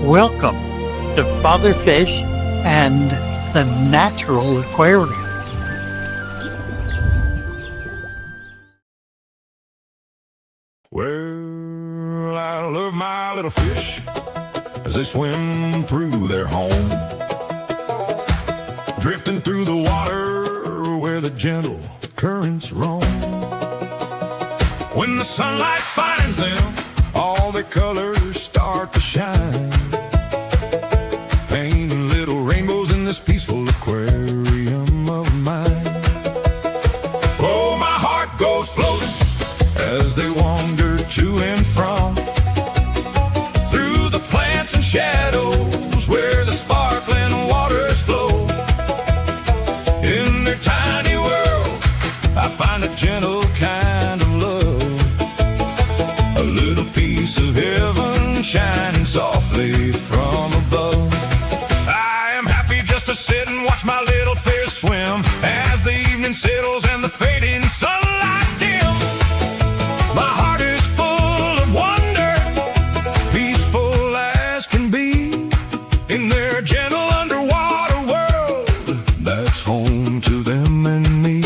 Welcome to Father Fish and the Natural Aquarium. Well, I love my little fish as they swim through their home, drifting through the water where the gentle currents roam. When the sunlight finds them, all their colors start to shine, painting little rainbows in this peaceful aquarium of mine. Oh, my heart goes floating as they wander to and from, through the plants and shadows where the sparkling waters flow. In their tiny world, I find a gentle kind of love, a little piece of heaven shining softly from above. I am happy just to sit and watch my little fish swim as the evening settles and the fading sunlight dim. My heart is full of wonder, peaceful as can be, in their gentle underwater world that's home to them and me.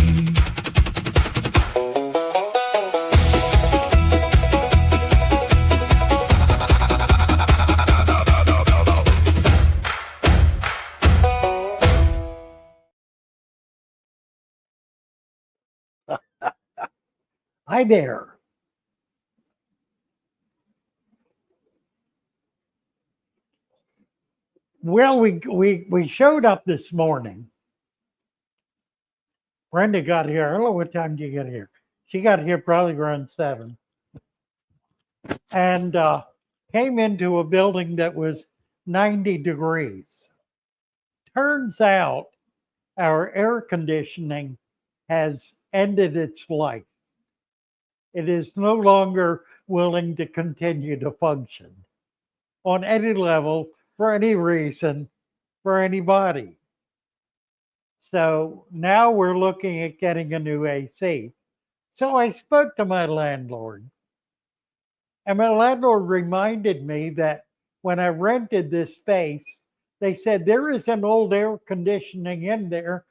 Hi there. Well, we showed up this morning. Brenda got here. I don't know what time did you get here. She got here probably around 7, and came into a building that was 90 degrees. Turns out our air conditioning has ended its life. It is no longer willing to continue to function on any level, for any reason, for anybody. So now we're looking at getting a new AC. So I spoke to my landlord, and my landlord reminded me that when I rented this space, they said there is an old air conditioner in there.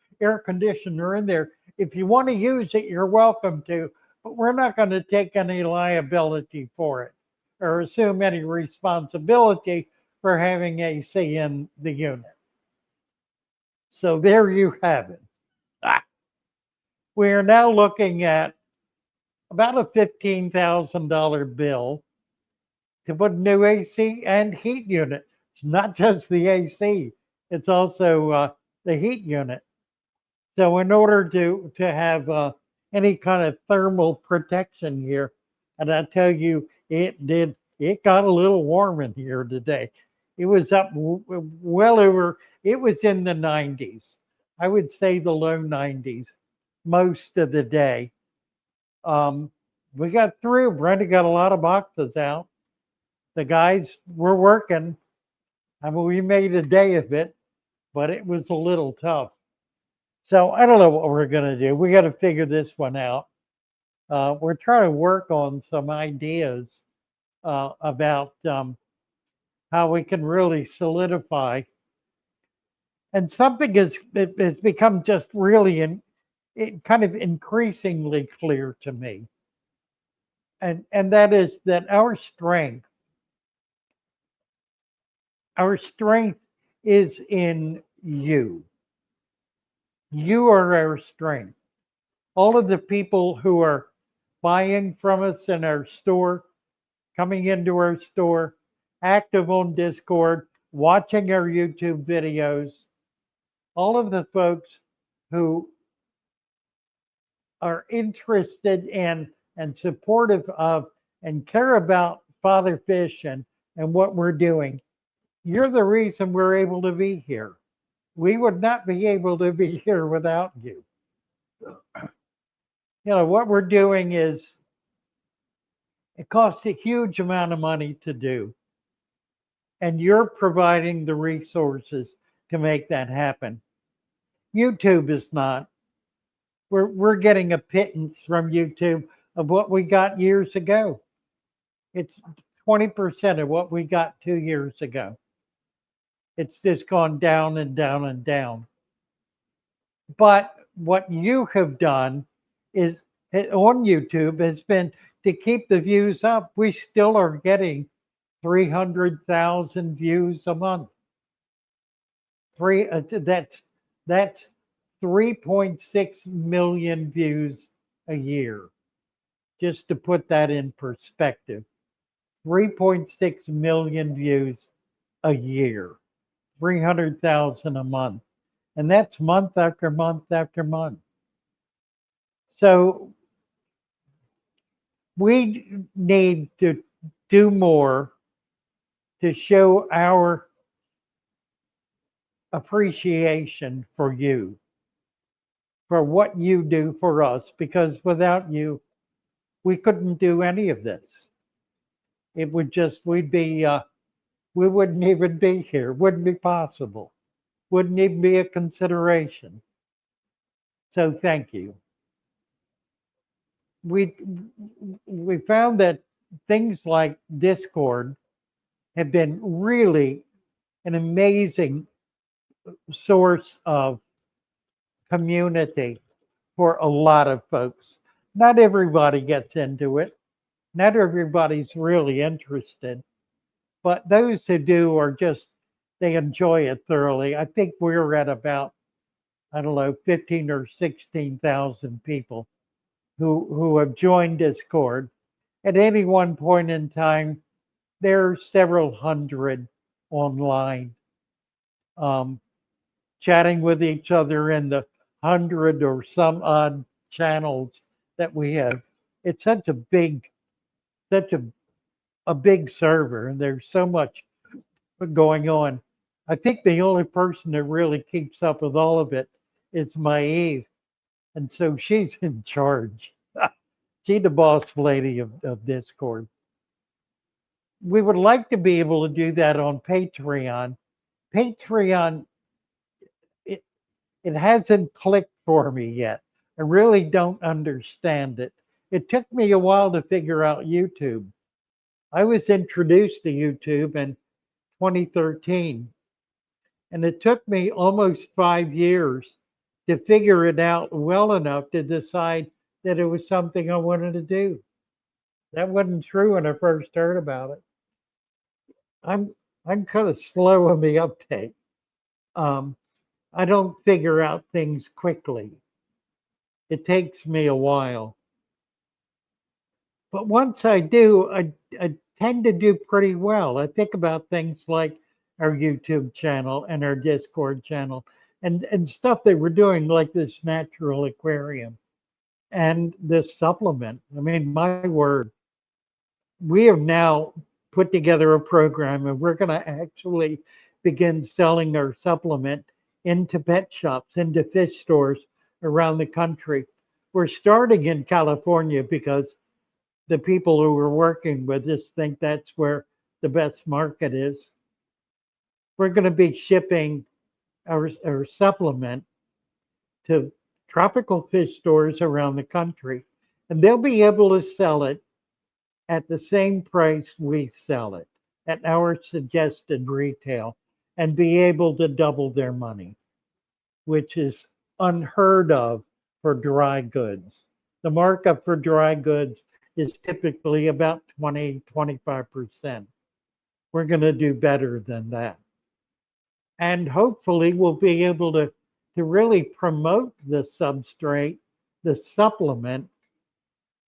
If you want to use it, you're welcome to, but we're not going to take any liability for it or assume any responsibility for having AC in the unit. So there you have it. We are now looking at about a $15,000 bill to put a new AC and heat unit. It's not just the AC, it's also the heat unit. So in order to have any kind of thermal protection here, and I tell you, it got a little warm in here today. It was up well over, it was in the 90s. I would say the low 90s most of the day. We got through. Brenda got a lot of boxes out. The guys were working. I mean, we made a day of it, but it was a little tough. So I don't know what we're going to do. We got to figure this one out. We're trying to work on some ideas about how we can really solidify. And something has become just really kind of increasingly clear to me. And that is that our strength is in you. You are our strength. All of the people who are buying from us in our store, coming into our store, active on Discord, watching our YouTube videos, all of the folks who are interested in and supportive of and care about Father Fish and what we're doing, you're the reason we're able to be here. We would not be able to be here without you. What we're doing is, it costs a huge amount of money to do, and you're providing the resources to make that happen. YouTube is not. We're getting a pittance from YouTube of what we got years ago. It's 20% of what we got 2 years ago. It's just gone down and down and down. But what you have done is on YouTube has been to keep the views up. We still are getting 300,000 views a month. That's 3.6 million views a year. Just to put that in perspective, 3.6 million views a year, 300,000 a month. And that's month after month after month. So we need to do more to show our appreciation for you, for what you do for us, because without you, we couldn't do any of this. It would just, we wouldn't even be here, wouldn't be possible, wouldn't even be a consideration. So thank you. We found that things like Discord have been really an amazing source of community for a lot of folks. Not everybody gets into it. Not everybody's really interested. But those who do are just, they enjoy it thoroughly. I think we're at about, I don't know, 15 or 16,000 people who have joined Discord. At any one point in time, there are several hundred online, chatting with each other in the 100 or some odd channels that we have. It's such a big server, and there's so much going on. I think the only person that really keeps up with all of it is my Eve. And so she's in charge. She's the boss lady of Discord. We would like to be able to do that on Patreon. Patreon, it hasn't clicked for me yet. I really don't understand it. It took me a while to figure out YouTube. I was introduced to YouTube in 2013, and it took me almost 5 years to figure it out well enough to decide that it was something I wanted to do. That wasn't true when I first heard about it. I'm kind of slow on the uptake. I don't figure out things quickly. It takes me a while. But once I do, I tend to do pretty well. I think about things like our YouTube channel and our Discord channel and stuff that we're doing, like this natural aquarium and this supplement. I mean, my word, we have now put together a program, and we're going to actually begin selling our supplement into pet shops, into fish stores around the country. We're starting in California because the people who we're working with just think that's where the best market is. We're going to be shipping our supplement to tropical fish stores around the country, and they'll be able to sell it at the same price we sell it, at our suggested retail, and be able to double their money, which is unheard of for dry goods. The markup for dry goods is typically about 20-25%. We're going to do better than that. And hopefully we'll be able to really promote the substrate, the supplement,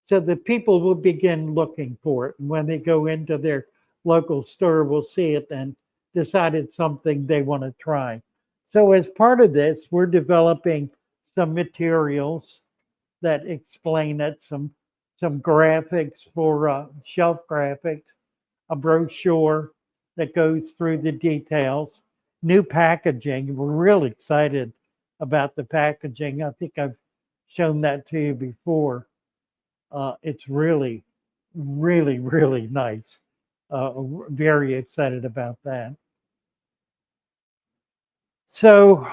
so that people will begin looking for it. And when they go into their local store, will see it and decide it's something they want to try. So as part of this, we're developing some materials that explain it, some graphics for shelf graphics, a brochure that goes through the details, new packaging. We're really excited about the packaging. I think I've shown that to you before. It's really, really, really nice. Very excited about that. So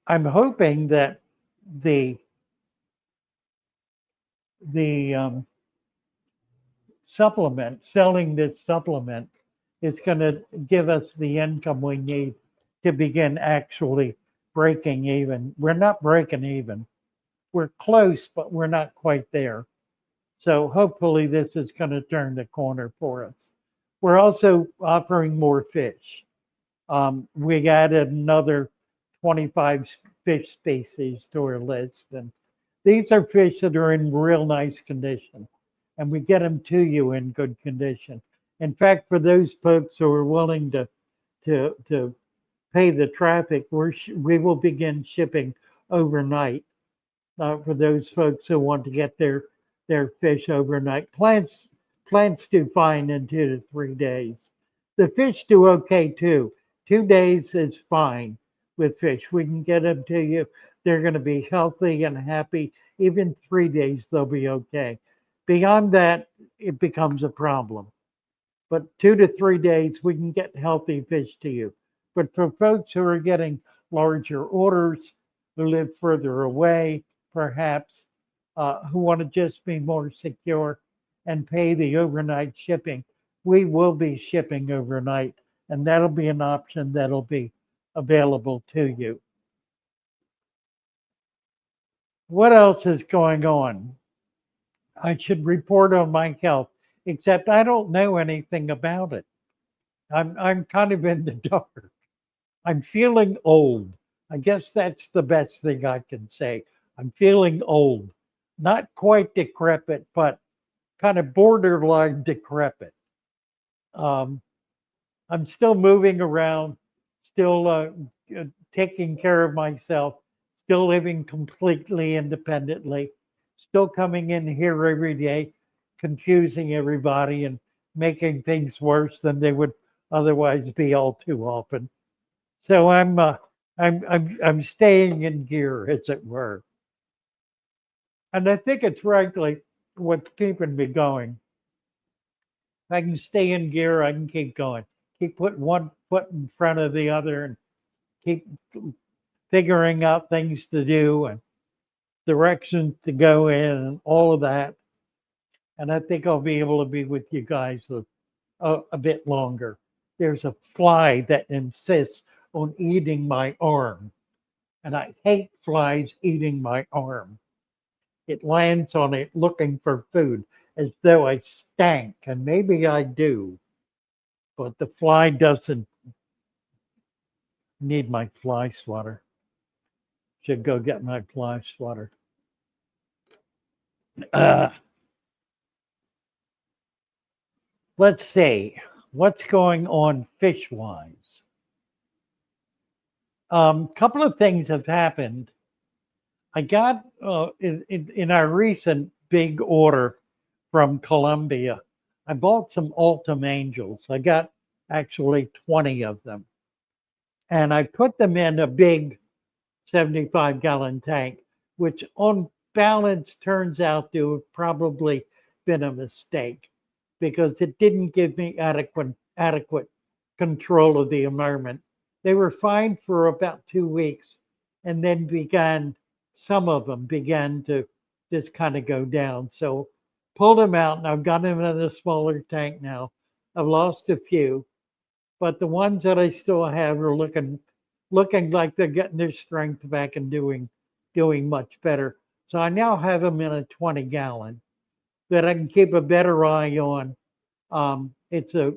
I'm hoping that the the supplement, selling this supplement, is going to give us the income we need to begin actually breaking even. We're not breaking even. We're close, but we're not quite there. So hopefully this is going to turn the corner for us. We're also offering more fish. We added another 25 fish species to our list, and these are fish that are in real nice condition, and we get them to you in good condition. In fact, for those folks who are willing to pay the traffic, we will begin shipping overnight for those folks who want to get their fish overnight. Plants do fine in 2 to 3 days. The fish do okay too. 2 days is fine with fish. We can get them to you. They're going to be healthy and happy. Even 3 days, they'll be okay. Beyond that, it becomes a problem. But 2 to 3 days, we can get healthy fish to you. But for folks who are getting larger orders, who live further away, perhaps, who want to just be more secure and pay the overnight shipping, we will be shipping overnight, and that'll be an option that'll be available to you. What else is going on? I should report on my health, except I don't know anything about it. I'm kind of in the dark. I'm feeling old. I guess that's the best thing I can say. I'm feeling old. Not quite decrepit, but kind of borderline decrepit. Um, I'm still moving around, still taking care of myself, still living completely independently, still coming in here every day, confusing everybody and making things worse than they would otherwise be all too often. So I'm staying in gear, as it were, and I think it's frankly what's keeping me going. I can stay in gear. I can keep going. Keep putting one foot in front of the other, and keep figuring out things to do and directions to go in and all of that. And I think I'll be able to be with you guys a bit longer. There's a fly that insists on eating my arm, and I hate flies eating my arm. It lands on it looking for food as though I stank, and maybe I do, but the fly doesn't need my fly swatter. Should go get my fly swatter. Uh, let's see what's going on fish wise. Couple of things have happened. I got in our recent big order from Colombia, I bought some Altum Angels. I got actually 20 of them. And I put them in a big 75-gallon tank, which on balance turns out to have probably been a mistake because it didn't give me adequate control of the environment. They were fine for about 2 weeks and then some of them began to just kind of go down. So pulled them out and I've got them in a smaller tank now. I've lost a few, but the ones that I still have are looking like they're getting their strength back and doing much better. So I now have them in a 20-gallon that I can keep a better eye on. It's a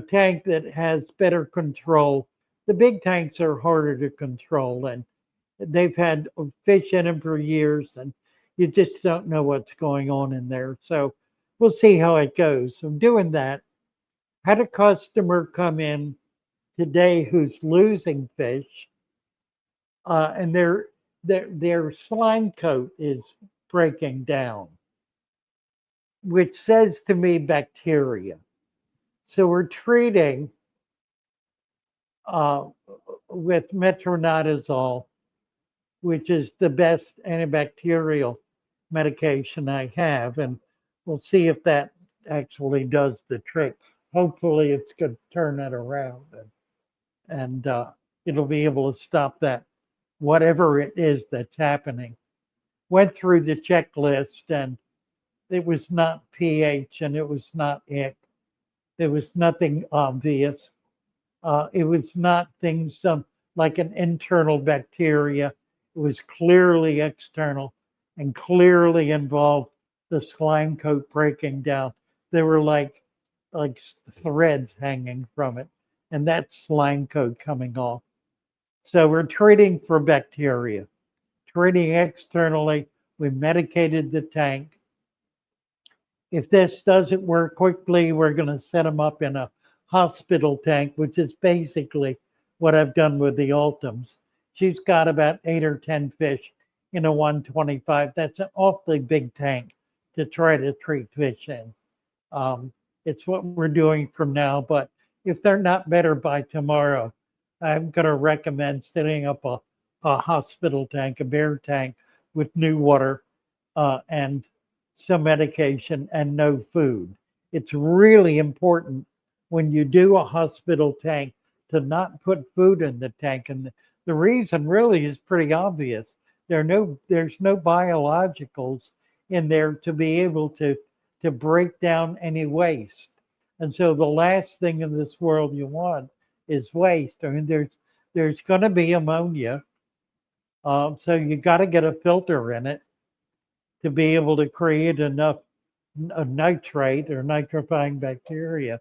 tank that has better control. The big tanks are harder to control, and they've had fish in them for years, and you just don't know what's going on in there. So we'll see how it goes. So doing that, had a customer come in today who's losing fish, and their slime coat is breaking down, which says to me bacteria. So we're treating uh, with metronidazole, which is the best antibacterial medication I have, and we'll see if that actually does the trick. Hopefully, it's going to turn it around, and it'll be able to stop that whatever it is that's happening. Went through the checklist, and it was not pH, and it was not ick. There was nothing obvious. It was not things like an internal bacteria. It was clearly external and clearly involved the slime coat breaking down. There were like threads hanging from it, and that slime coat coming off. So we're treating for bacteria. Treating externally, we medicated the tank. If this doesn't work quickly, we're going to set them up in a hospital tank, which is basically what I've done with the Ultims. She's got about 8 or 10 fish in a 125. That's an awfully big tank to try to treat fish in. Um, it's what we're doing from now, but if they're not better by tomorrow, I'm going to recommend setting up a hospital tank, a bear tank with new water and some medication and no food. It's really important when you do a hospital tank to not put food in the tank. And the reason really is pretty obvious. There's no biologicals in there to be able to break down any waste. And so the last thing in this world you want is waste. I mean, there's going to be ammonia, so you got to get a filter in it to be able to create enough nitrate or nitrifying bacteria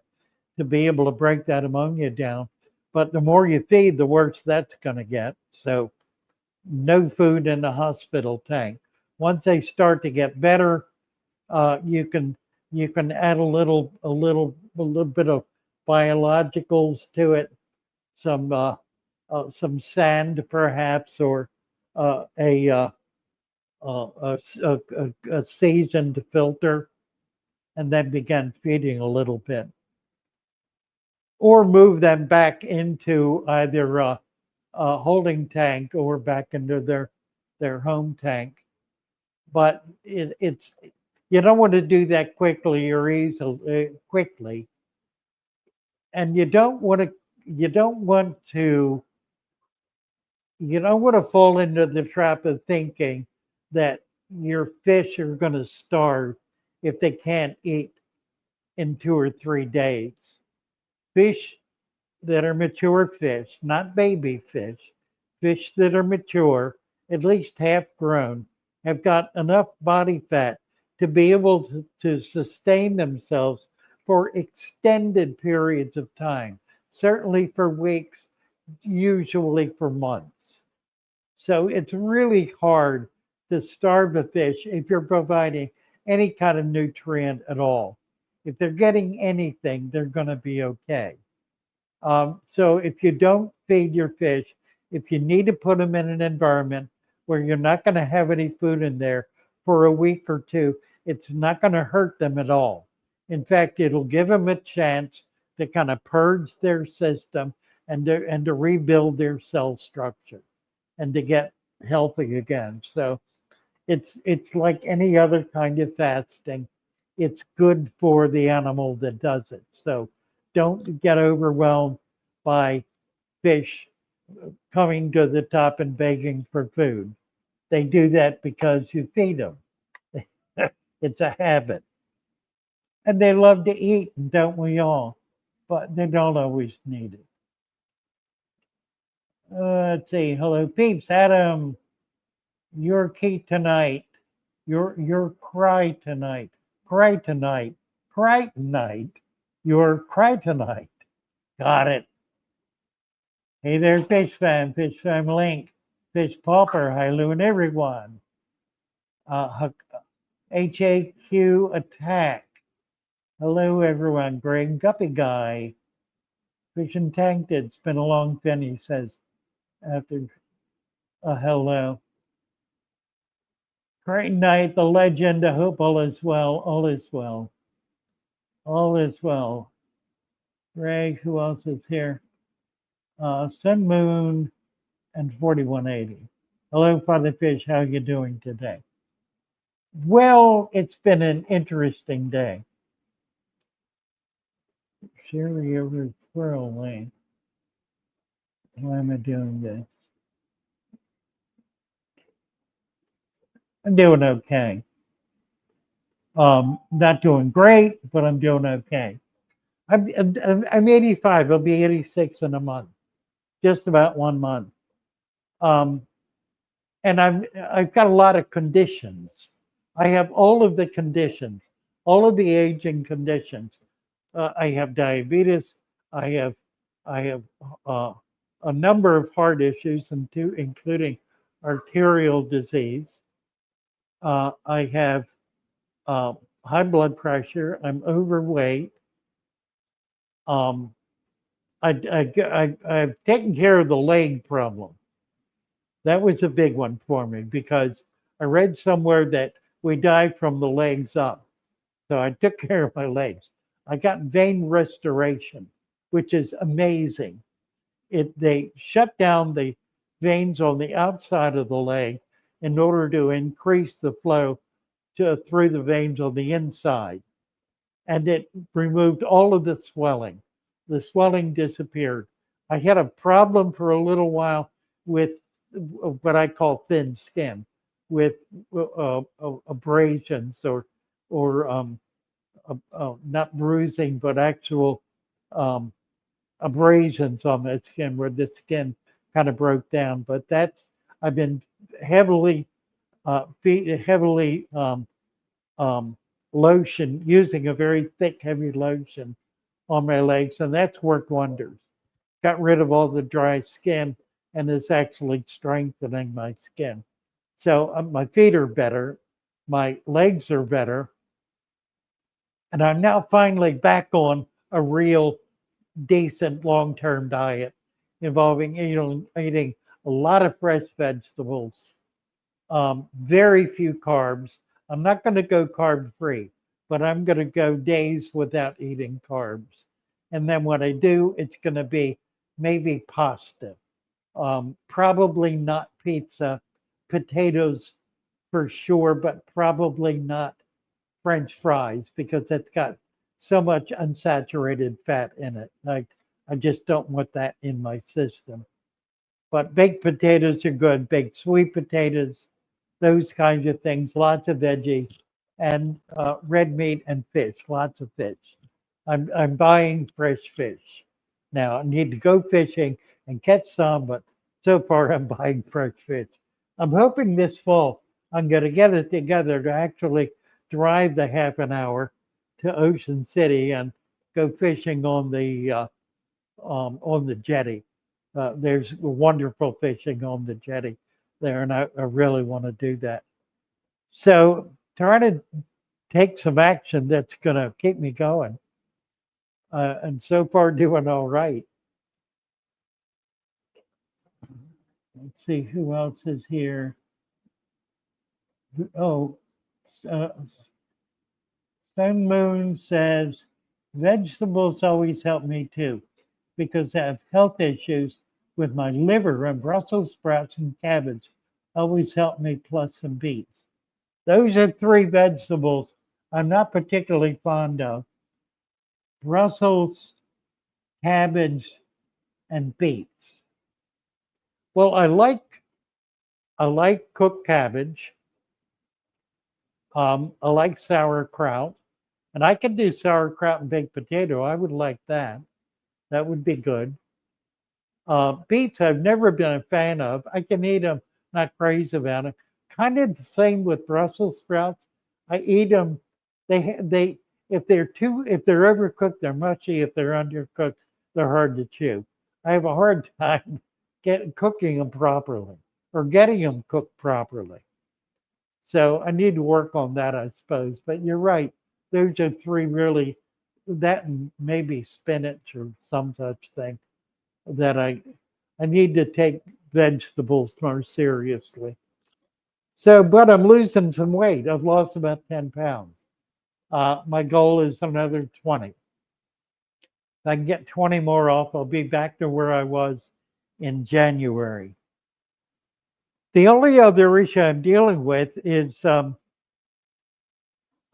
to be able to break that ammonia down. But the more you feed, the worse that's going to get. So no food in the hospital tank. Once they start to get better, you can add a little bit of biologicals to it, some sand perhaps, or a seasoned filter, and then begin feeding a little bit, or move them back into either a holding tank or back into their home tank. But it's you don't want to do that quickly or quickly, and you don't want to you don't want to fall into the trap of thinking that your fish are going to starve if they can't eat in 2 or 3 days. Fish that are mature fish, not baby fish that are mature, at least half grown, have got enough body fat to be able to sustain themselves for extended periods of time, certainly for weeks, usually for months. So it's really hard to starve a fish if you're providing any kind of nutrient at all. If they're getting anything, they're going to be okay. So if you don't feed your fish, if you need to put them in an environment where you're not going to have any food in there for a week or two, it's not going to hurt them at all. In fact, it'll give them a chance to kind of purge their system and to rebuild their cell structure and to get healthy again. So it's like any other kind of fasting. It's good for the animal that does it. So don't get overwhelmed by fish coming to the top and begging for food. They do that because you feed them. It's a habit. And they love to eat, don't we all? But they don't always need it. Let's see. Hello, peeps. Adam, your key tonight. Your cry tonight. Cry tonight. Cry tonight. Your cry tonight. Got it. Hey there, Fish Fam Link, Fish Pauper, hi Lou and everyone. HAQ Attack. Hello everyone, Greg Guppy Guy. Fish and Tanked, it's been a long fin, he says, after hello. Great night, the legend. I hope all is well. All is well. All is well. Greg, who else is here? Sun Moon and 4180. Hello, Father Fish. How are you doing today? Well, it's been an interesting day. Sherry over Squirrel Lane. Why am I doing this? I'm doing okay. Not doing great, but I'm doing okay. I'm 85. I'll be 86 in a month, just about 1 month. Um, and I've got a lot of conditions. I have all of the conditions, all of the aging conditions. I have diabetes. I have I have uh, a number of heart issues, including arterial disease. I have uh, high blood pressure. I'm overweight. Um, I've taken care of the leg problem. That was a big one for me because I read somewhere that we die from the legs up. So I took care of my legs. I got vein restoration, which is amazing. They shut down the veins on the outside of the leg in order to increase the flow through the veins on the inside. And it removed all of the swelling. The swelling disappeared. I had a problem for a little while with what I call thin skin, with abrasions or not bruising, but actual um, abrasions on the skin where the skin kind of broke down. But I've been heavily heavily um, lotion, using a very thick, heavy lotion on my legs, and that's worked wonders. Got rid of all the dry skin and is actually strengthening my skin. So my feet are better, my legs are better, and I'm now finally back on a real decent long-term diet involving eating a lot of fresh vegetables, very few carbs. I'm not going to go carb free, but I'm going to go days without eating carbs. And then when I do, it's going to be maybe pasta, probably not pizza, potatoes for sure, but probably not French fries because it's got so much unsaturated fat in it. I just don't want that in my system. But baked potatoes are good, baked sweet potatoes, those kinds of things, lots of veggies, and red meat and fish, lots of fish. I'm buying fresh fish. Now I need to go fishing and catch some, but so far I'm buying fresh fish. I'm hoping this fall I'm going to get it together to actually drive the half an hour to Ocean City and go fishing on the jetty. There's wonderful fishing on the jetty there, and I really want to do that. So trying to take some action that's going to keep me going, and so far doing all right. Let's see who else is here. Oh, uh, Sun Moon says vegetables always help me too because I have health issues with my liver, and Brussels sprouts and cabbage always help me, plus some beets. Those are three vegetables I'm not particularly fond of: Brussels, cabbage, and beets. Well, I like cooked cabbage. I like sauerkraut, and I can do sauerkraut and baked potato. I would like that. That would be good. Beets, I've never been a fan of. I can eat them, not crazy about them. Kind of the same with Brussels sprouts. I eat them. They if they're overcooked, they're mushy. If they're undercooked, they're hard to chew. I have a hard time cooking them properly or getting them cooked properly. So I need to work on that, I suppose. But you're right. Those are three really, that and maybe spinach or some such thing that I need to vegetables more seriously. So, but I'm losing some weight. I've lost about 10 pounds. My goal is another 20. If I can get 20 more off, I'll be back to where I was in January. The only other issue I'm dealing with is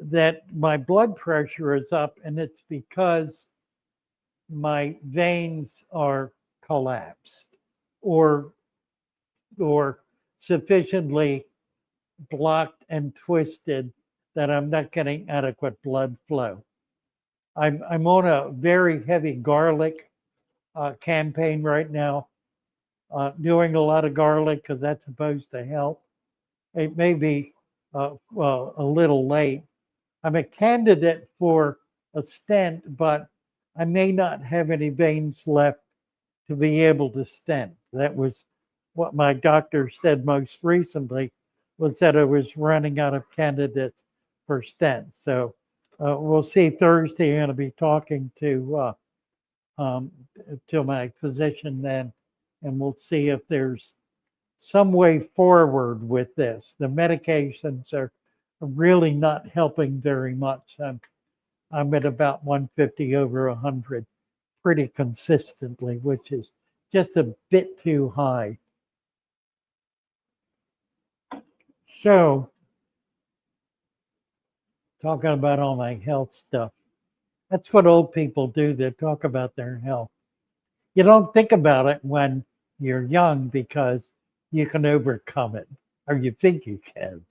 that my blood pressure is up, and it's because my veins are collapsed or or sufficiently blocked and twisted that I'm not getting adequate blood flow. I'm on a very heavy garlic campaign right now, doing a lot of garlic because that's supposed to help. It may be well, a little late. I'm a candidate for a stent, but I may not have any veins left to be able to stent. That was what my doctor said most recently, was that I was running out of candidates for stents. So we'll see Thursday. I'm going to be talking um, to my physician then, and we'll see if there's some way forward with this. The medications are really not helping very much. I'm at about 150 over 100 pretty consistently, which is just a bit too high. So, talking about all my health stuff, that's what old people do. They talk about their health. You don't think about it when you're young because you can overcome it, or you think you can.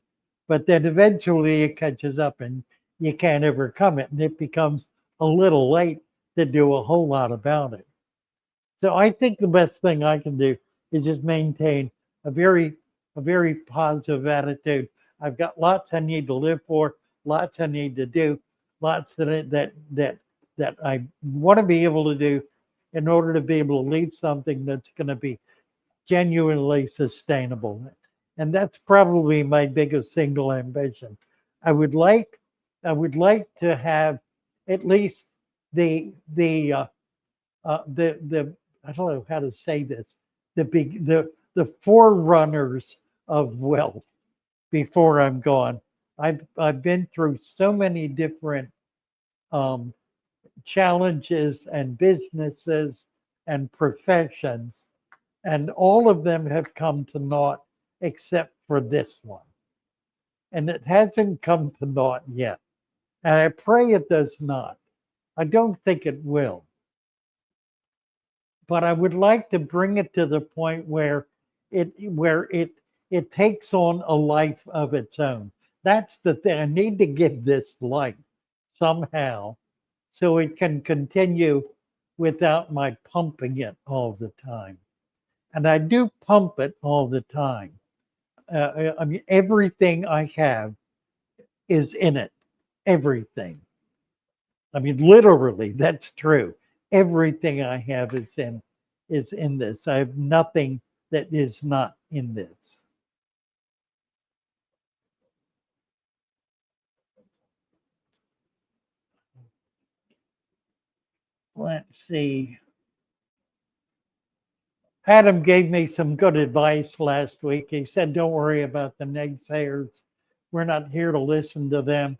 But then eventually it catches up and you can't overcome it, and it becomes a little late to do a whole lot about it. So I think the best thing I can do is just maintain a very a very positive attitude. I've got lots I need to live for, lots I need to do, lots that I want to be able to do in order to be able to leave something that's going to be genuinely sustainable. And that's probably my biggest single ambition. I would like I would like to have at least the I don't know how to say this, the forerunners of wealth before I'm gone. I've been through so many different um, challenges and businesses and professions, and all of them have come to naught except for this one. And it hasn't come to naught yet. And I pray it does not. I don't think it will. But I would like to bring it to the point where it takes on a life of its own. That's the thing. I need to give this life somehow so it can continue without my pumping it all the time. And I do pump it all the time. I mean, everything I have is in it. Everything. I mean, literally, that's true. Everything I have is in this. I have nothing that is not in this. Let's see. Adam gave me some good advice last week. He said, "Don't worry about the naysayers. We're not here to listen to them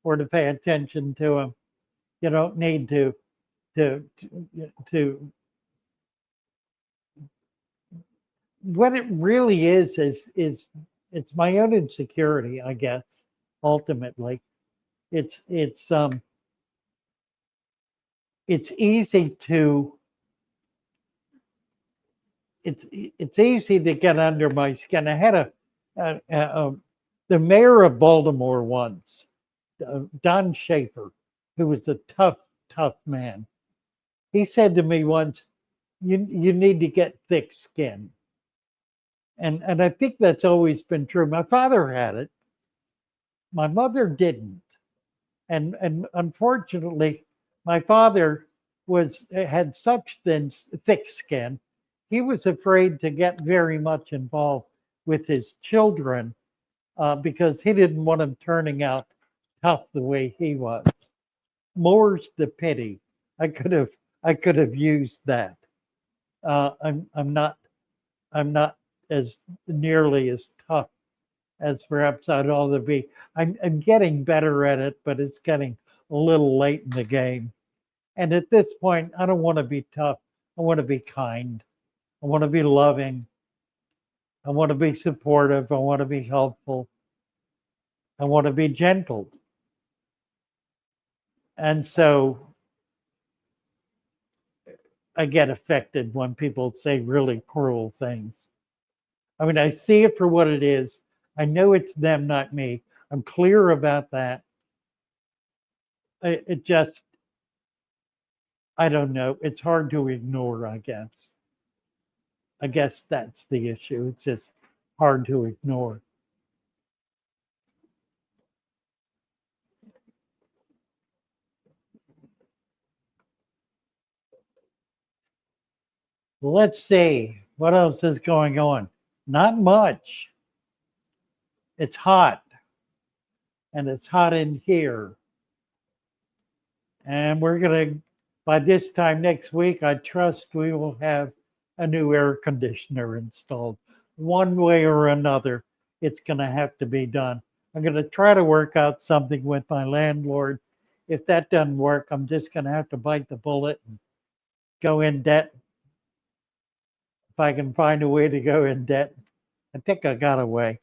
or to pay attention to them. You don't need to to what it really is it's my own insecurity, I guess. Ultimately, it's it's um it's easy to it's easy to get under my skin. I had a the mayor of Baltimore once, Don Schaefer, who was a tough man. He said to me once, "You need to get thick skin." And I think that's always been true. My father had it. My mother didn't. And unfortunately, my father was had such thick skin. He was afraid to get very much involved with his children because he didn't want them turning out tough the way he was. More's the pity. I could have I could have used that. I'm not I'm not as nearly as tough as perhaps I'd ought to be. I'm getting better at it, but it's getting a little late in the game. And at this point, I don't want to be tough. I want to be kind. I want to be loving. I want to be supportive. I want to be helpful. I want to be gentle. And so I get affected when people say really cruel things. I mean, I see it for what it is. I know it's them, not me. I'm clear about that. It just, I don't know. It's hard to ignore, I guess. I guess that's the issue. It's just hard to ignore. Let's see what else is going on. Not much. It's hot, and it's hot in here. And we're going to, by this time next week, I trust we will have a new air conditioner installed. One way or another, it's going to have to be done. I'm going to try to work out something with my landlord. If that doesn't work, I'm just going to have to bite the bullet and go in debt. If I can find a way to go in debt, I think I got a way,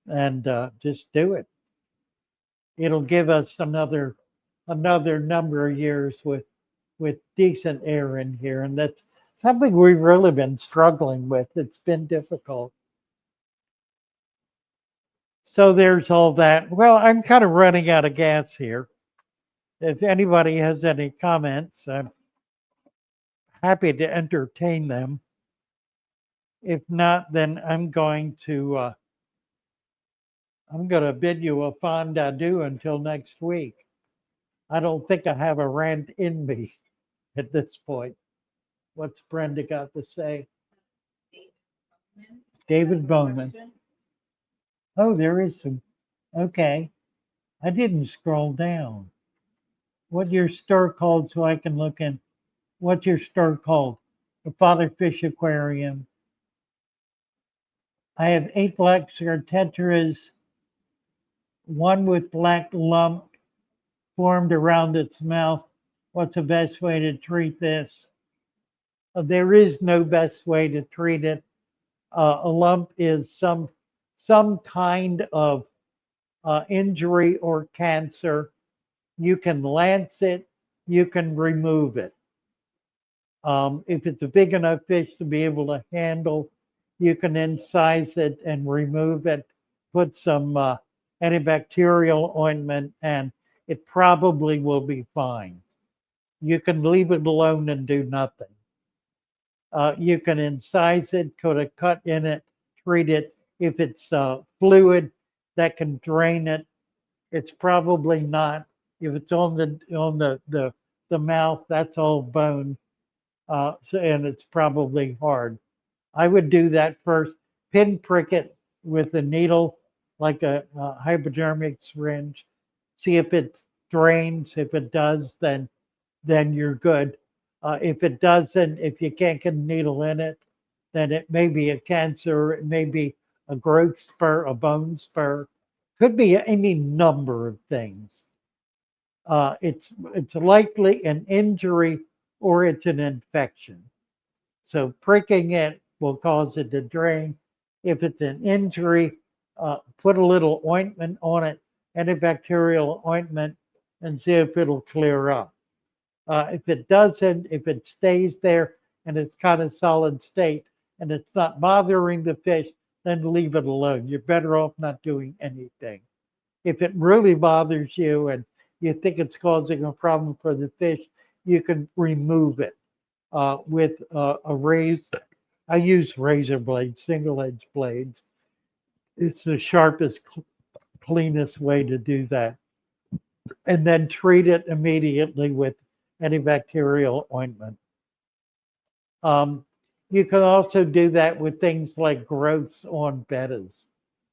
and just do it. It'll give us another number of years with decent air in here, and that's something we've really been struggling with. It's been difficult. So there's all that. Well, I'm kind of running out of gas here. If anybody has any comments, I'm happy to entertain them. If not, then I'm going to bid you a fond adieu until next week. I don't think I have a rant in me at this point. What's Brenda got to say? David Bowman. Oh, there is some. Okay. I didn't scroll down. What your store called so I can look in. What's your store called? The Father Fish Aquarium. I have 8 black tetras, one with black lump formed around its mouth. What's the best way to treat this? There is no best way to treat it. A lump is some kind of injury or cancer. You can lance it, you can remove it. If it's a big enough fish to be able to handle, you can incise it and remove it, put some antibacterial ointment, and it probably will be fine. You can leave it alone and do nothing. You can incise it, put a cut in it, treat it. If it's fluid, that can drain it. It's probably not. If it's on the mouth, that's all bone, and it's probably hard. I would do that first. Pinprick it with a needle, like a hypodermic syringe. See if it drains. If it does, then you're good. If it doesn't, if you can't get a needle in it, then it may be a cancer. It may be a growth spur, a bone spur. Could be any number of things. It's likely an injury or it's an infection. So pricking it will cause it to drain. If it's an injury, put a little ointment on it, antibacterial ointment, and see if it'll clear up. If it doesn't, if it stays there and it's kind of solid state and it's not bothering the fish, then leave it alone. You're better off not doing anything. If it really bothers you and you think it's causing a problem for the fish, you can remove it with a razor. I use razor blades, single edge blades. It's the sharpest, cleanest way to do that. And then treat it immediately with antibacterial ointment. You can also do that with things like growths on bettas,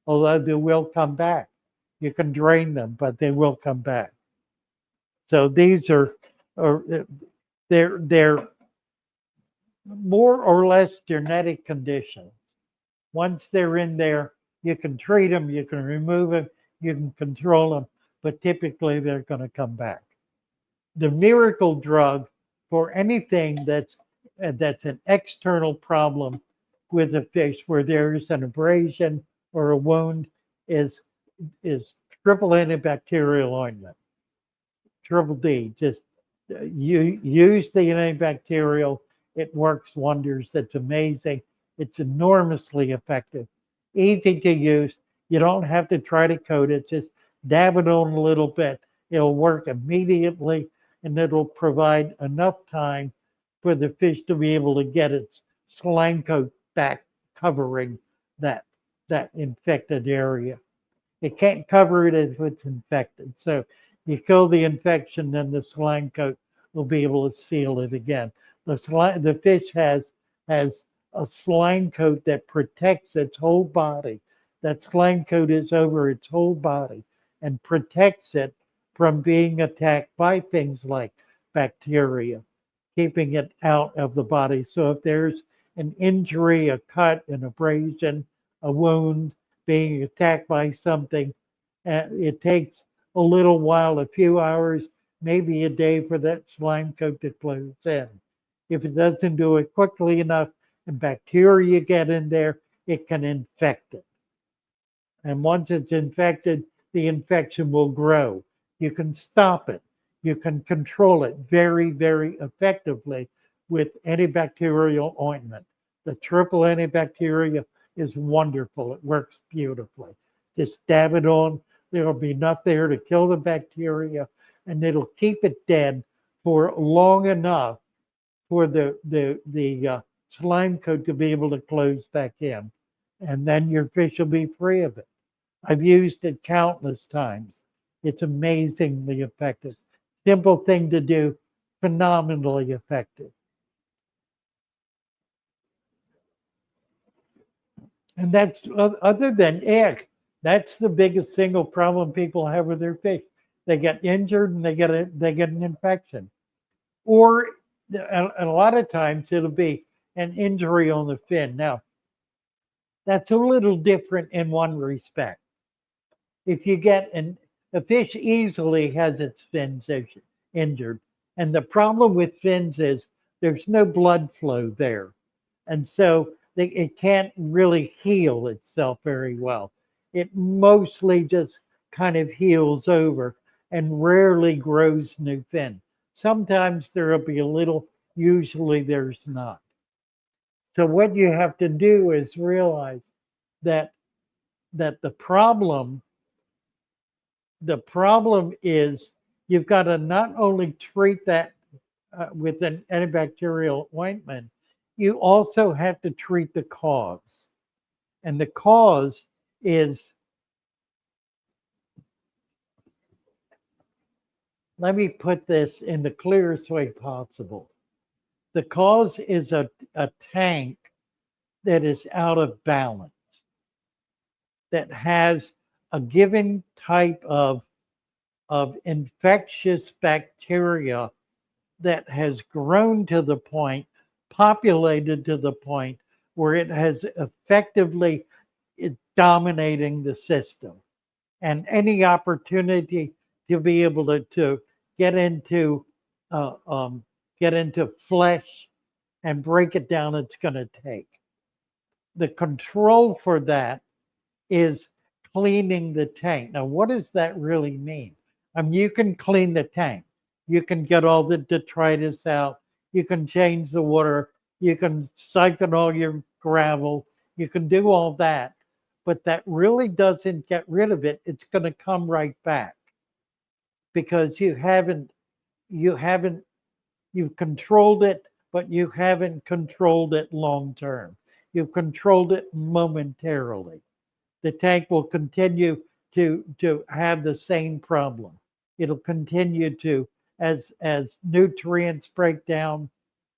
although they will come back. You can drain them, but they will come back. So these are they're more or less genetic conditions. Once they're in there, you can treat them, you can remove them, you can control them, but typically they're going to come back. The miracle drug for anything that's an external problem with a fish where there's an abrasion or a wound is is triple antibacterial ointment, triple D. Just you use the antibacterial. It works wonders. It's amazing. It's enormously effective, easy to use. You don't have to try to coat it. Just dab it on a little bit. It'll work immediately, and it'll provide enough time for the fish to be able to get its slime coat back covering that that infected area. It can't cover it if it's infected. So you kill the infection, then the slime coat will be able to seal it again. The fish has a slime coat that protects its whole body. That slime coat is over its whole body and protects it from being attacked by things like bacteria, keeping it out of the body. So if there's an injury, a cut, an abrasion, a wound, being attacked by something, it takes a little while, a few hours, maybe a day for that slime coat to close in. If it doesn't do it quickly enough and bacteria get in there, it can infect it. And once it's infected, the infection will grow. You can stop it. You can control it very, very effectively with antibacterial ointment. The triple antibacterial is wonderful. It works beautifully. Just dab it on. There'll be enough there to kill the bacteria, and it'll keep it dead for long enough for the slime coat to be able to close back in, and then your fish will be free of it. I've used it countless times. It's amazingly effective. Simple thing to do, phenomenally effective. And that's other than ick. That's the biggest single problem people have with their fish. They get injured and they get an infection, or a lot of times it'll be an injury on the fin. Now that's a little different in one respect. If you get a fish easily has its fins injured, and the problem with fins is there's no blood flow there, and so it can't really heal itself very well. It mostly just kind of heals over and rarely grows new fin. Sometimes there'll be a little, usually there's not. So what you have to do is realize that that the problem is you've got to not only treat that with an antibacterial ointment, you also have to treat the cause. And the cause is, let me put this in the clearest way possible. The cause is a tank that is out of balance, that has a given type of infectious bacteria that has grown to the point, populated to the point where it has effectively dominating the system. And any opportunity to be able to get into uh, um, get into flesh and break it down, it's going to take. The control for that is cleaning the tank. Now, what does that really mean? I mean, you can clean the tank. You can get all the detritus out. You can change the water. You can siphon all your gravel. You can do all that. But that really doesn't get rid of it. It's going to come right back because you've controlled it, but you haven't controlled it long term. You've controlled it momentarily. The tank will continue to have the same problem. It'll continue to, as nutrients break down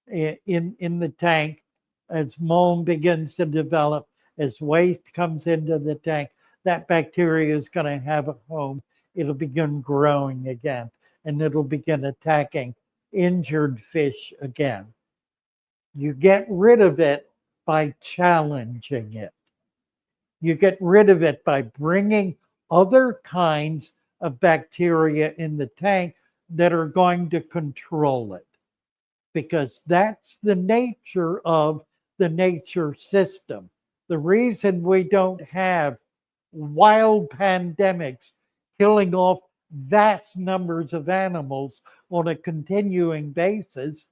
in the tank, as mold begins to develop, as waste comes into the tank, that bacteria is going to have a home. It'll begin growing again, and it'll begin attacking injured fish again. You get rid of it by challenging it. You get rid of it by bringing other kinds of bacteria in the tank that are going to control it, because that's the nature of the nature system. The reason we don't have wild pandemics killing off vast numbers of animals on a continuing basis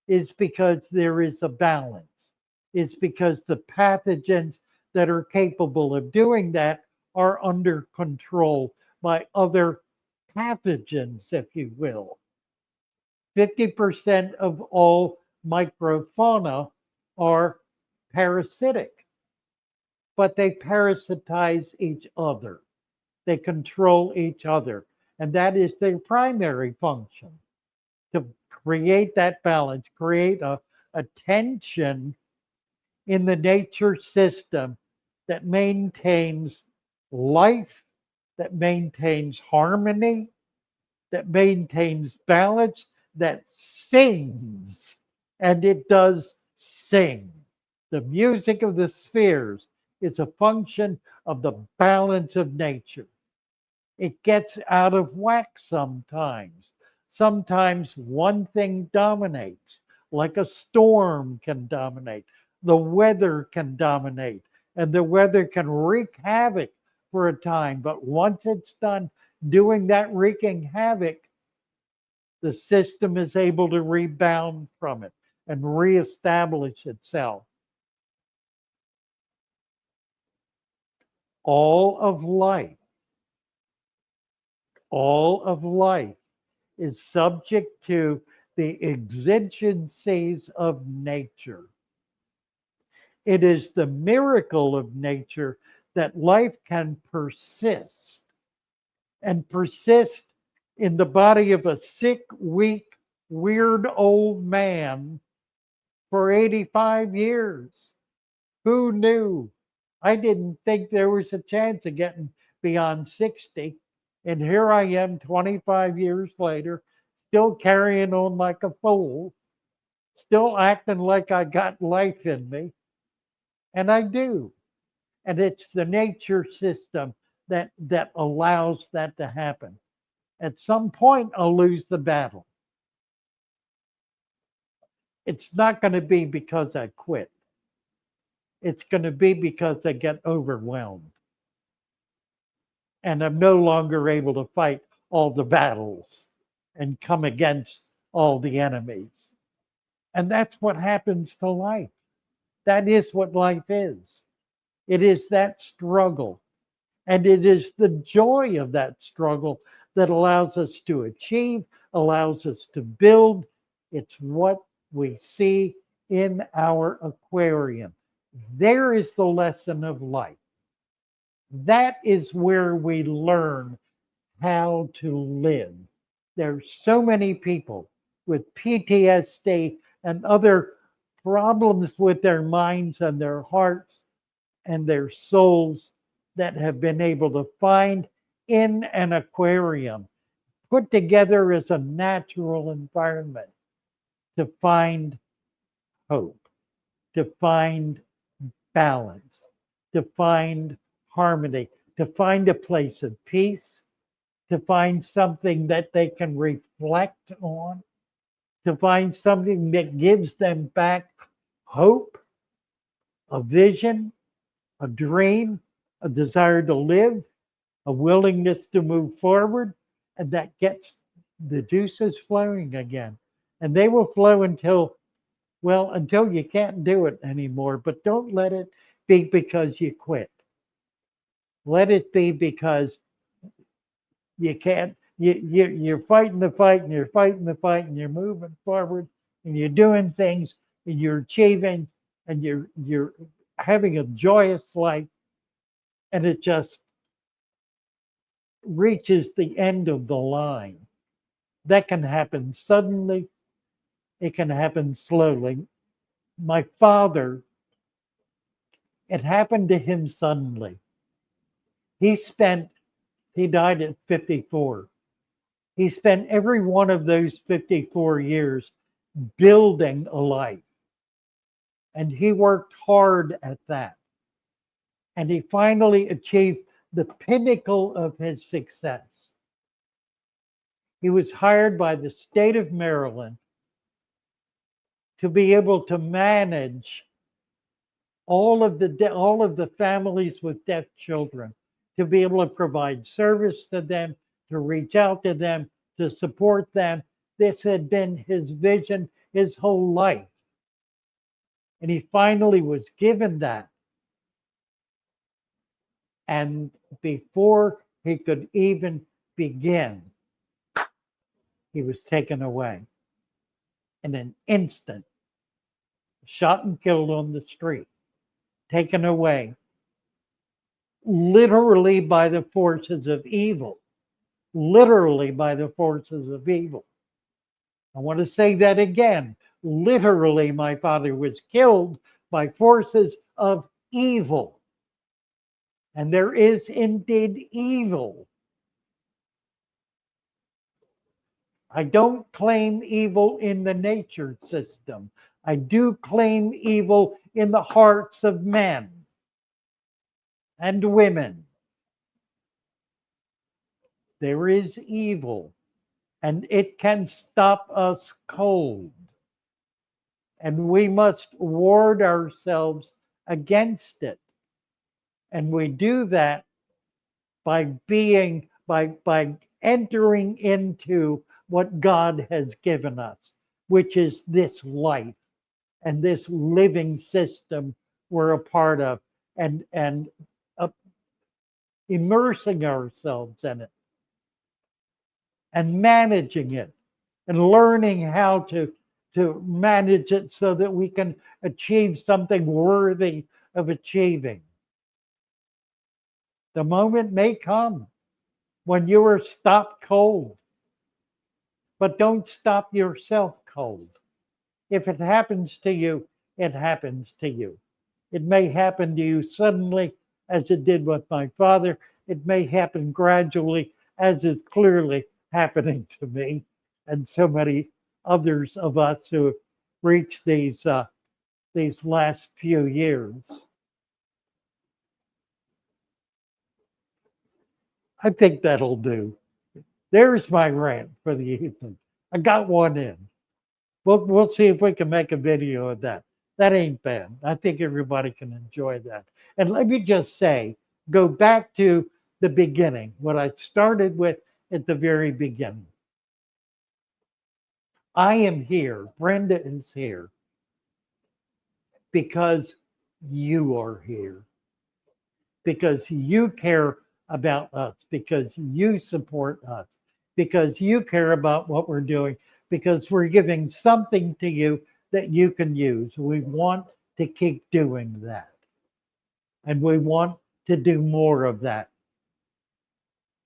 is because there is a balance. It's because the pathogens that are capable of doing that are under control by other pathogens, if you will. 50% of all microfauna are parasitic, but they parasitize each other. They control each other. And that is their primary function, to create that balance, create a tension in the nature system that maintains life, that maintains harmony, that maintains balance, that sings. And it does sing. The music of the spheres is a function of the balance of nature. It gets out of whack sometimes. Sometimes one thing dominates, like a storm can dominate. The weather can dominate, and the weather can wreak havoc for a time. But once it's done doing that wreaking havoc, the system is able to rebound from it and reestablish itself. All of life, all of life is subject to the exigencies of nature. It is the miracle of nature that life can persist and persist in the body of a sick, weak, weird old man for 85 years. Who knew? I didn't think there was a chance of getting beyond 60. And here I am 25 years later, still carrying on like a fool, still acting like I got life in me. And I do. And it's the nature system that allows that to happen. At some point, I'll lose the battle. It's not going to be because I quit. It's going to be because I get overwhelmed and I'm no longer able to fight all the battles and come against all the enemies. And that's what happens to life. That is what life is. It is that struggle. And it is the joy of that struggle that allows us to achieve, allows us to build. It's what we see in our aquarium. There is the lesson of life. That is where we learn how to live. There's so many people with PTSD and other problems with their minds and their hearts and their souls that have been able to find in an aquarium, put together as a natural environment, to find hope, to find balance, to find harmony, to find a place of peace, to find something that they can reflect on, to find something that gives them back hope, a vision, a dream, a desire to live, a willingness to move forward, and that gets the juices flowing again. And they will flow until, well, until you can't do it anymore. But don't let it be because you quit. Let it be because you can't, you're fighting the fight and you're fighting the fight and you're moving forward and you're doing things and you're achieving and you're having a joyous life, and it just reaches the end of the line. That can happen suddenly, it can happen slowly. My father, it happened to him suddenly. He spent, he died at 54. He spent every one of those 54 years building a life. And he worked hard at that. And he finally achieved the pinnacle of his success. He was hired by the state of Maryland to be able to manage all of the families with deaf children, to be able to provide service to them, to reach out to them, to support them. This had been his vision his whole life. And he finally was given that. And before he could even begin, he was taken away in an instant, shot and killed on the street, taken away literally by the forces of evil. Literally by the forces of evil. I want to say that again. Literally, my father was killed by forces of evil. And there is indeed evil. I don't claim evil in the nature system. I do claim evil in the hearts of men and women. There is evil, and it can stop us cold. And we must ward ourselves against it. And we do that by entering into what God has given us, which is this life and this living system we're a part of, and immersing ourselves in it and managing it and learning how to manage it so that we can achieve something worthy of achieving. The moment may come when you are stopped cold, but don't stop yourself cold. If it happens to you, it happens to you. It may happen to you suddenly, as it did with my father. It may happen gradually, as is clearly happening to me and so many others of us who have reached these last few years. I think that'll do. There's my rant for the evening. I got one in. We'll see if we can make a video of that. That ain't bad. I think everybody can enjoy that. And let me just say, go back to the beginning, what I started with at the very beginning. I am here, Brenda is here, because you are here, because you care about us, because you support us, because you care about what we're doing, because we're giving something to you that you can use. We want to keep doing that. And we want to do more of that.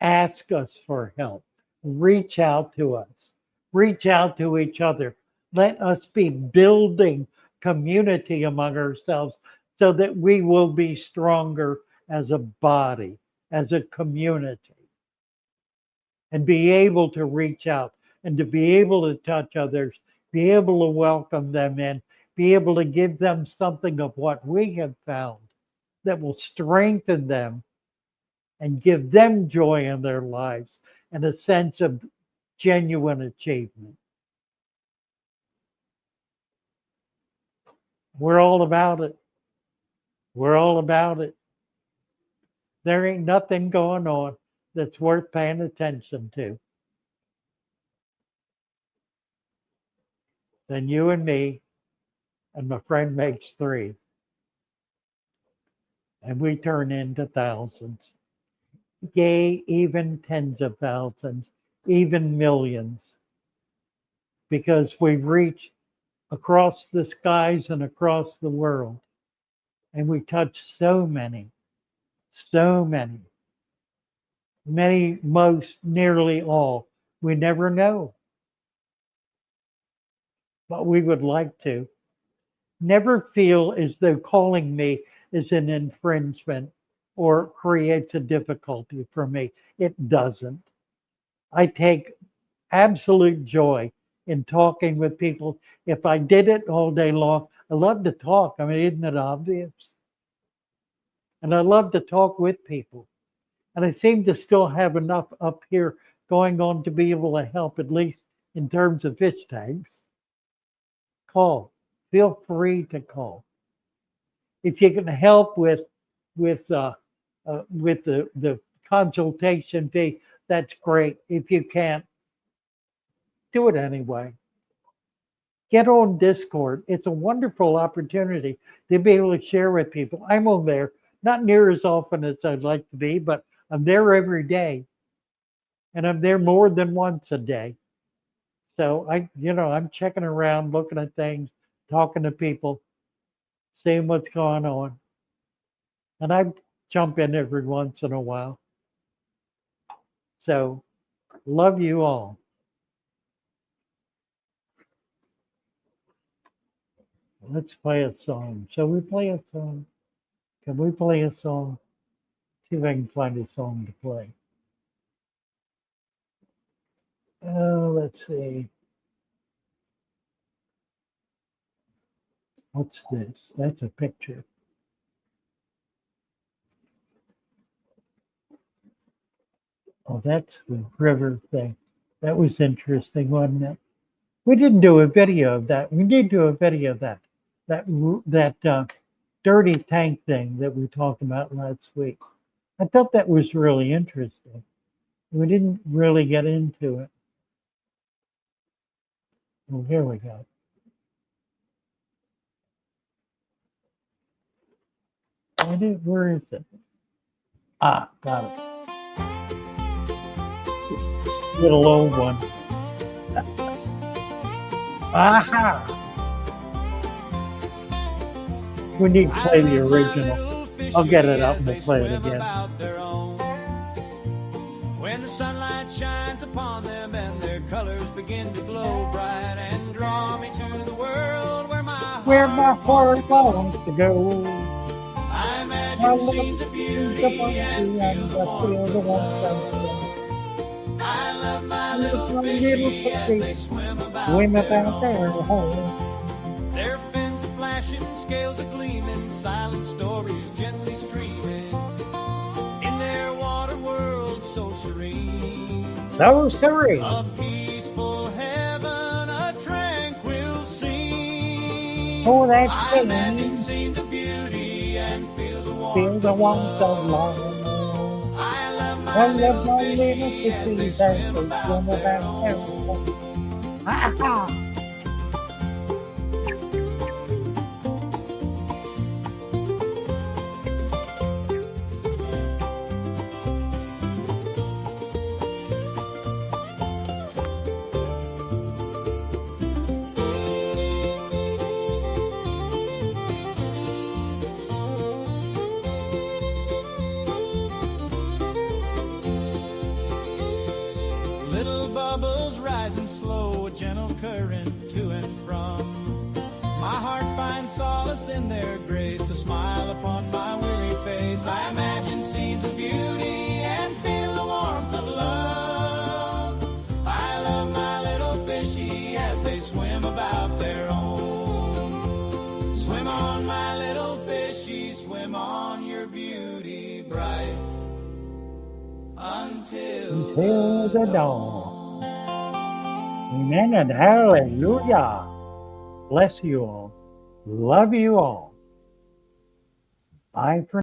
Ask us for help. Reach out to us. Reach out to each other. Let us be building community among ourselves so that we will be stronger as a body, as a community, and be able to reach out and to be able to touch others, be able to welcome them in, be able to give them something of what we have found that will strengthen them and give them joy in their lives and a sense of genuine achievement. We're all about it. We're all about it. There ain't nothing going on that's worth paying attention to than you and me, and my friend makes three. And we turn into thousands. Yea, even tens of thousands, even millions. Because we reach across the skies and across the world. And we touch so many, many, most, nearly all. We never know. But we would like to. Never feel as though calling me is an infringement or creates a difficulty for me. It doesn't. I take absolute joy in talking with people. If I did it all day long, I love to talk. I mean, isn't it obvious? And I love to talk with people. And I seem to still have enough up here going on to be able to help, at least in terms of fish tanks. Call. Feel free to call. If you can help with the consultation fee, that's great. If you can't, do it anyway. Get on Discord. It's a wonderful opportunity to be able to share with people. I'm on there, not near as often as I'd like to be, but I'm there every day. And I'm there more than once a day. So I'm checking around, looking at things, talking to people, seeing what's going on. And I jump in every once in a while. So love you all. Let's play a song. Shall we play a song? Can we play a song? See if I can find a song to play. Let's see. What's this? That's a picture. Oh, that's the river thing. That was interesting, wasn't it? We didn't do a video of that. We did do a video of that. That dirty tank thing that we talked about last week. I thought that was really interesting. We didn't really get into it. Oh, here we go. Where is it? Ah, got it. Little old one. Aha! We need to play the original. I'll get it up and we'll play it again. When the sunlight shines upon them and their colors begin to glow bright and draw me to the world where my heart wants to go. I imagine scenes of beauty and feel the warmth. I love my little fishy as they swim about their home. Their fins are flashing, scales are gleaming, silent stories gently streaming in their water world so serene. So serene. A peaceful heaven, a tranquil scene. Oh, that's I imagine scenes of beauty and feel the warmth of love. I love my little fishies as they swim about their home. Ha-ha! Little bubbles rising slow, a gentle current to and from. My heart finds solace in their grace, a smile upon my weary face. I imagine scenes of beauty and feel the warmth of love. I love my little fishy as they swim about their own. Swim on, my little fishy, swim on, your beauty bright. Until the dawn. Amen and hallelujah. Bless you all. Love you all. Bye for